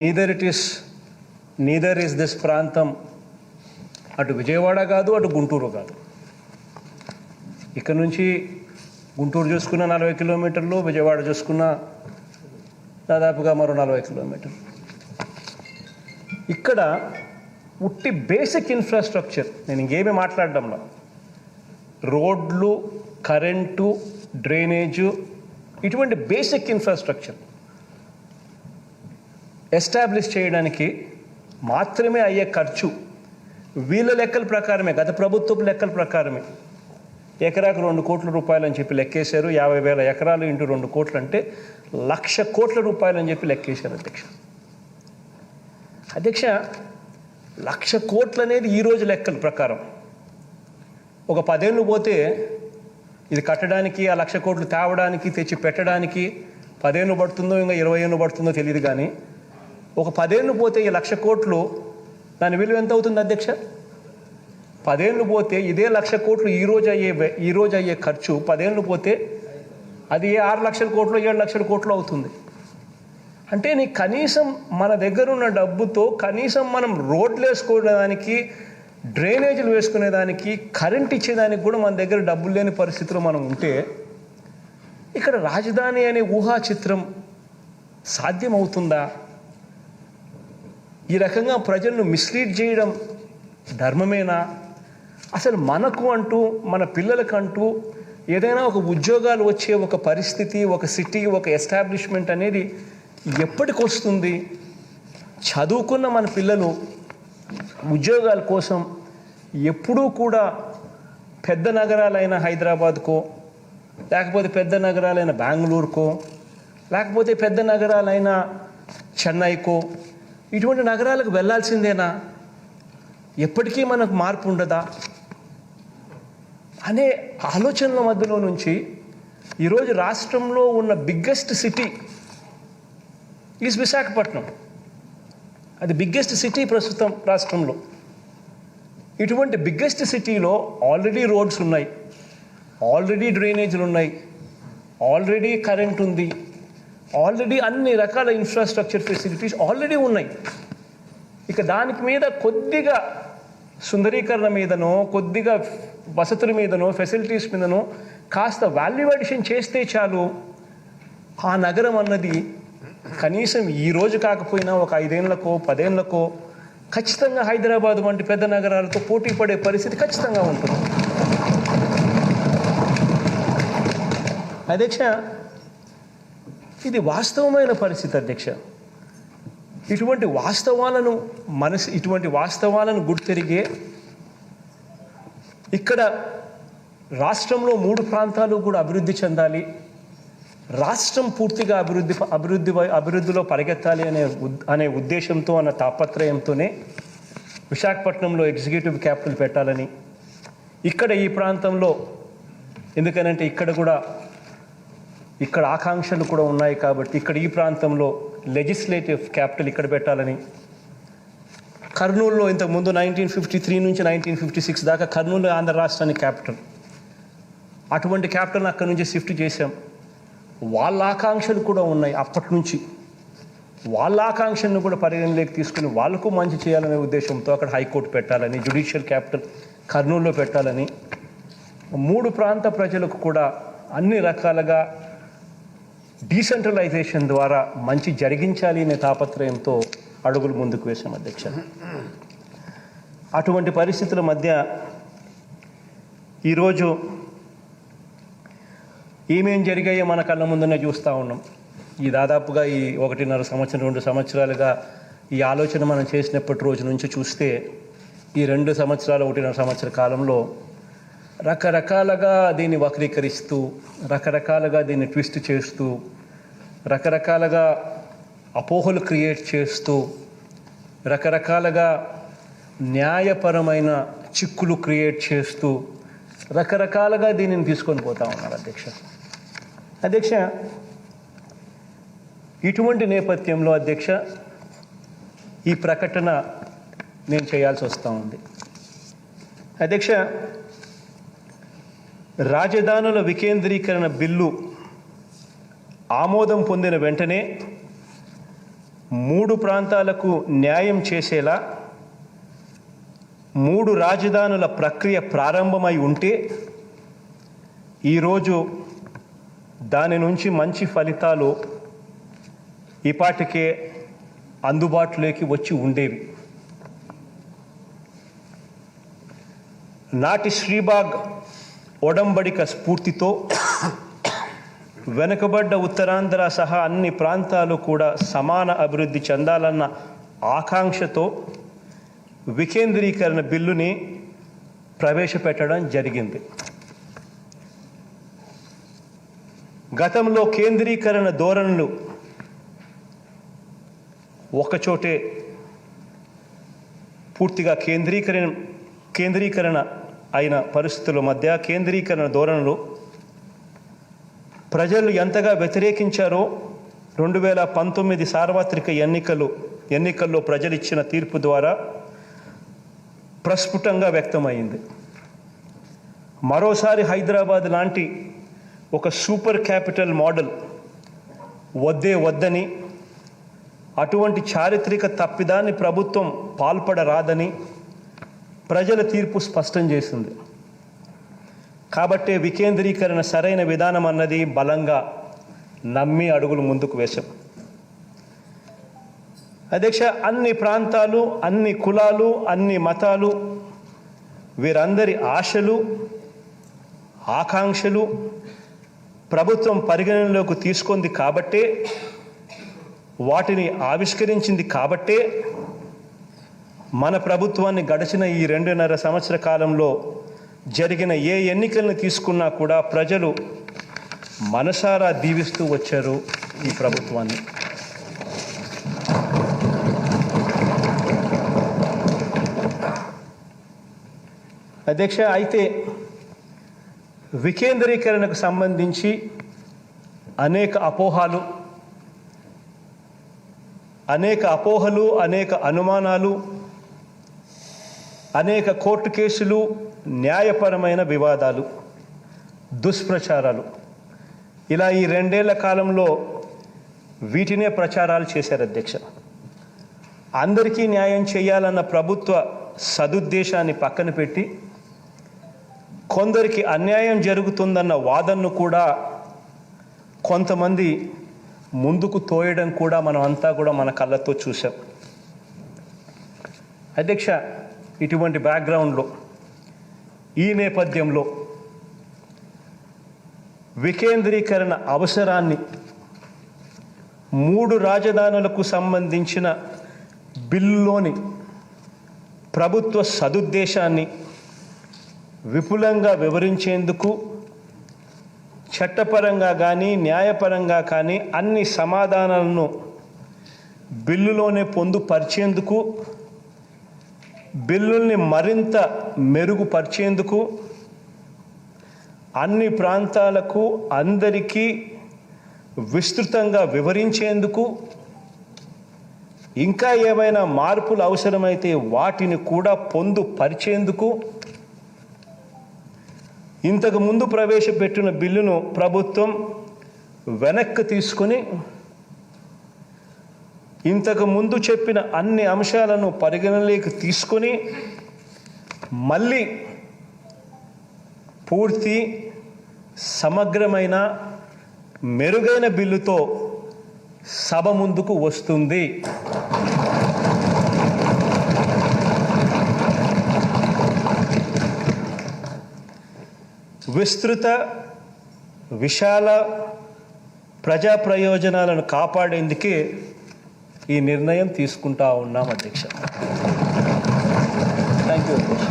neither is this ప్రాంతం అటు విజయవాడ కాదు అటు గుంటూరు కాదు. ఇక్కడ నుంచి గుంటూరు చూసుకున్న 40 కిలోమీటర్లు, విజయవాడ చూసుకున్న దాదాపుగా మరో 40 కిలోమీటర్లు. ఇక్కడ ఉట్టి బేసిక్ ఇన్ఫ్రాస్ట్రక్చర్, నేను ఇంకేమీ మాట్లాడడంలో, రోడ్లు, కరెంటు, డ్రైనేజు, ఇటువంటి బేసిక్ ఇన్ఫ్రాస్ట్రక్చర్ ఎస్టాబ్లిష్ చేయడానికి మాత్రమే అయ్యే ఖర్చు వీళ్ళ లెక్కల ప్రకారమే, గత ప్రభుత్వపు లెక్కల ప్రకారమే ఎకరాకు 2 కోట్ల రూపాయలు అని చెప్పి లెక్కేశారు. 50,000 ఎకరాలు ఇంటూ 2 కోట్లు అంటే 1,00,000 కోట్ల రూపాయలు అని చెప్పి లెక్కేశారు అధ్యక్ష. 1,00,000 కోట్లు అనేది ఈరోజు లెక్కల ప్రకారం. ఒక 10 ఏళ్ళు పోతే ఇది కట్టడానికి, ఆ 1,00,000 కోట్లు తేవడానికి, తెచ్చి పెట్టడానికి 10 ఏళ్ళు పడుతుందో ఇంకా 20 ఏళ్ళు పడుతుందో తెలియదు. కానీ ఒక 10 ఏళ్ళు పోతే ఈ 1,00,000 కోట్లు దాని విలువ ఎంత అవుతుంది అధ్యక్ష? 10 ఏళ్ళు పోతే ఇదే 1,00,000 కోట్లు ఈరోజు అయ్యే ఖర్చు 10 ఏళ్ళు పోతే అది 6 లక్షల కోట్లు, 7 లక్షల కోట్లు అవుతుంది. అంటే నీ కనీసం మన దగ్గర ఉన్న డబ్బుతో కనీసం మనం రోడ్లు వేసుకోవడానికి, డ్రైనేజీలు వేసుకునేదానికి, కరెంట్ ఇచ్చేదానికి కూడా మన దగ్గర డబ్బులు లేని పరిస్థితిలో మనం ఉంటే ఇక్కడ రాజధాని అనే ఊహా చిత్రం సాధ్యమవుతుందా? ఈ రకంగా ప్రజలను మిస్లీడ్ చేయడం ధర్మమేనా? అసలు మనకు అంటూ, మన పిల్లలకంటూ ఏదైనా ఒక ఉద్యోగాలు వచ్చే ఒక పరిస్థితి, ఒక సిటీ, ఒక ఎస్టాబ్లిష్మెంట్ అనేది ఎప్పటికి వస్తుంది? చదువుకున్న మన పిల్లలు ఉద్యోగాల కోసం ఎప్పుడూ కూడా పెద్ద నగరాలైన హైదరాబాద్కో, లేకపోతే పెద్ద నగరాలైన బెంగళూరుకో, లేకపోతే పెద్ద నగరాలైన చెన్నైకో, ఇటువంటి నగరాలకు వెళ్ళాల్సిందేనా? ఎప్పటికీ మనకు మార్పు ఉండదా అనే ఆలోచనల మధ్యలో నుంచి ఈరోజు రాష్ట్రంలో ఉన్న బిగ్గెస్ట్ సిటీ ఈజ్ విశాఖపట్నం. అది బిగ్గెస్ట్ సిటీ ప్రస్తుతం రాష్ట్రంలో. ఇటువంటి బిగ్గెస్ట్ సిటీలో ఆల్రెడీ రోడ్స్ ఉన్నాయి, ఆల్రెడీ డ్రైనేజీలు ఉన్నాయి, ఆల్రెడీ కరెంట్ ఉంది, ఆల్రెడీ అన్ని రకాల ఇన్ఫ్రాస్ట్రక్చర్ ఫెసిలిటీస్ ఆల్రెడీ ఉన్నాయి. ఇక దానికి మీద కొద్దిగా సుందరీకరణ మీదనో, కొద్దిగా వసతుల మీదనో, ఫెసిలిటీస్ మీదనో కాస్త వాల్యూ అడిషన్ చేస్తే చాలు, ఆ నగరం అన్నది కనీసం ఈరోజు కాకపోయినా ఒక 5 ఏళ్లకో 10 ఏళ్లకో ఖచ్చితంగా హైదరాబాద్ వంటి పెద్ద నగరాలతో పోటీ పడే పరిస్థితి ఖచ్చితంగా ఉంటుంది. అధ్యక్ష, ఇది వాస్తవమైన పరిస్థితి అధ్యక్ష. ఇటువంటి వాస్తవాలను గుర్తెరిగే ఇక్కడ రాష్ట్రంలో 3 ప్రాంతాలు కూడా అభివృద్ధి చెందాలి, రాష్ట్రం పూర్తిగా అభివృద్ధిలో పరిగెత్తాలి అనే ఉద్దేశంతో, అన్న తాపత్రయంతోనే విశాఖపట్నంలో ఎగ్జిక్యూటివ్ క్యాపిటల్ పెట్టాలని, ఇక్కడ ఈ ప్రాంతంలో, ఎందుకనంటే ఇక్కడ ఆకాంక్షలు కూడా ఉన్నాయి కాబట్టి ఇక్కడ ఈ ప్రాంతంలో లెజిస్లేటివ్ క్యాపిటల్ ఇక్కడ పెట్టాలని, కర్నూలులో ఇంతకుముందు 1953 నుంచి 1956 దాకా కర్నూలు ఆంధ్ర రాష్ట్రానికి క్యాపిటల్, అటువంటి క్యాపిటల్ అక్కడి నుంచి షిఫ్ట్ చేశాం. వాళ్ళ ఆకాంక్షలు కూడా ఉన్నాయి అప్పటి నుంచి. వాళ్ళ ఆకాంక్షలను కూడా పరిగణలోకి తీసుకుని వాళ్ళకు మంచి చేయాలనే ఉద్దేశంతో అక్కడ హైకోర్టు పెట్టాలని, జ్యుడిషియల్ క్యాపిటల్ కర్నూలులో పెట్టాలని, 3 ప్రాంత ప్రజలకు కూడా అన్ని రకాలుగా డీసెంట్రలైజేషన్ ద్వారా మంచి జరిగించాలి అనే తాపత్రయంతో అడుగులు ముందుకు వేశాం అధ్యక్ష. అటువంటి పరిస్థితుల మధ్య ఈరోజు ఏమేం జరిగాయో మన కళ్ళ ముందునే చూస్తూ ఉన్నాం. ఈ దాదాపుగా ఈ 1.5 సంవత్సరం 2 సంవత్సరాలుగా ఈ ఆలోచన మనం చేసినప్పటి రోజు నుంచి చూస్తే ఈ 2 సంవత్సరాలు 1.5 సంవత్సర కాలంలో రకరకాలుగా దీన్ని వక్రీకరిస్తూ, రకరకాలుగా దీన్ని ట్విస్ట్ చేస్తూ, రకరకాలుగా అపోహలు క్రియేట్ చేస్తూ, రకరకాలుగా న్యాయపరమైన చిక్కులు క్రియేట్ చేస్తూ రకరకాలుగా దీనిని తీసుకొని పోతూ ఉన్నారు అధ్యక్ష. ఇటువంటి నేపథ్యంలో అధ్యక్ష ఈ ప్రకటన నేను చేయాల్సి వస్తూ ఉంది అధ్యక్ష. రాజధానుల వికేంద్రీకరణ బిల్లు ఆమోదం పొందిన వెంటనే 3 ప్రాంతాలకు న్యాయం చేసేలా 3 రాజధానుల ప్రక్రియ ప్రారంభమై ఉంటే ఈరోజు దాని నుంచి మంచి ఫలితాలు ఈపాటికే అందుబాటులోకి వచ్చి ఉండేవి. నాటి శ్రీబాగ్ ఒడంబడిక స్ఫూర్తితో వెనుకబడ్డ ఉత్తరాంధ్ర సహా అన్ని ప్రాంతాలు కూడా సమాన అభివృద్ధి చెందాలన్న ఆకాంక్షతో వికేంద్రీకరణ బిల్లుని ప్రవేశపెట్టడం జరిగింది. గతంలో కేంద్రీకరణ ధోరణులు ఒకచోటే పూర్తిగా కేంద్రీకరణ అయిన పరిస్థితుల మధ్య కేంద్రీకరణ ధోరణులు ప్రజలు ఎంతగా వ్యతిరేకించారో 2019 సార్వత్రిక ఎన్నికల్లో ప్రజలు ఇచ్చిన తీర్పు ద్వారా ప్రస్ఫుటంగా వ్యక్తమైంది. మరోసారి హైదరాబాద్ లాంటి ఒక సూపర్ క్యాపిటల్ మోడల్ వద్దని, అటువంటి చారిత్రక తప్పిదాన్ని ప్రభుత్వం పాల్పడరాదని ప్రజల తీర్పు స్పష్టం చేసింది. కాబట్టే వికేంద్రీకరణ సరైన విధానం అన్నది బలంగా నమ్మి అడుగులు ముందుకు వేశాం. అధ్యక్ష, అన్ని ప్రాంతాలు, అన్ని కులాలు, అన్ని మతాలు, వీరందరి ఆశలు, ఆకాంక్షలు ప్రభుత్వం పరిగణనలోకి తీసుకుంది కాబట్టే, వాటిని ఆవిష్కరించింది కాబట్టే మన ప్రభుత్వాన్ని గడిచిన ఈ 2.5 సంవత్సర కాలంలో జరిగిన ఏ ఎన్నికలను తీసుకున్నా కూడా ప్రజలు మనసారా దీవిస్తూ వచ్చారు ఈ ప్రభుత్వాన్ని. అధ్యక్ష, అయితే వికేంద్రీకరణకు సంబంధించి అనేక అపోహలు, అనేక అనుమానాలు, అనేక కోర్టు కేసులు, న్యాయపరమైన వివాదాలు, దుష్ప్రచారాలు, ఇలా ఈ 2 ఏళ్ల కాలంలో వీటినే ప్రచారాలు చేశారు అధ్యక్ష. అందరికీ న్యాయం చేయాలన్న ప్రభుత్వ సదుద్దేశాన్ని పక్కన పెట్టి కొందరికి అన్యాయం జరుగుతుందన్న వాదనను కూడా కొంతమంది ముందుకు తోయడం కూడా మనం అంతా కూడా మన కళ్ళతో చూసాం. అధ్యక్ష, ఇటువంటి బ్యాక్గ్రౌండ్లో, ఈ నేపథ్యంలో వికేంద్రీకరణ అవసరాన్ని, 3 రాజధానులకు సంబంధించిన బిల్లులోని ప్రభుత్వ సదుద్దేశాన్ని విపులంగా వివరించేందుకు చట్టపరంగా కానీ న్యాయపరంగా కానీ అన్ని సమాధానాలను బిల్లులోనే పొందుపరిచేందుకు, బిల్లుల్ని మరింత మెరుగుపరిచేందుకు, అన్ని ప్రాంతాలకు అందరికీ విస్తృతంగా వివరించేందుకు, ఇంకా ఏమైనా మార్పులు అవసరమైతే వాటిని కూడా పొందుపరిచేందుకు ఇంతకు ముందు ప్రవేశపెట్టిన బిల్లును ప్రభుత్వం వెనక్కి తీసుకొని ఇంతకు ముందు చెప్పిన అన్ని అంశాలను పరిగణలోకి తీసుకొని మళ్ళీ పూర్తి సమగ్రమైన మెరుగైన బిల్లుతో సభ ముందుకు వస్తుంది. విస్తృత, విశాల ప్రజా ప్రయోజనాలను కాపాడేందుకే ఈ నిర్ణయం తీసుకుంటా ఉన్నాం అధ్యక్ష. థ్యాంక్ యూ అధ్యక్ష.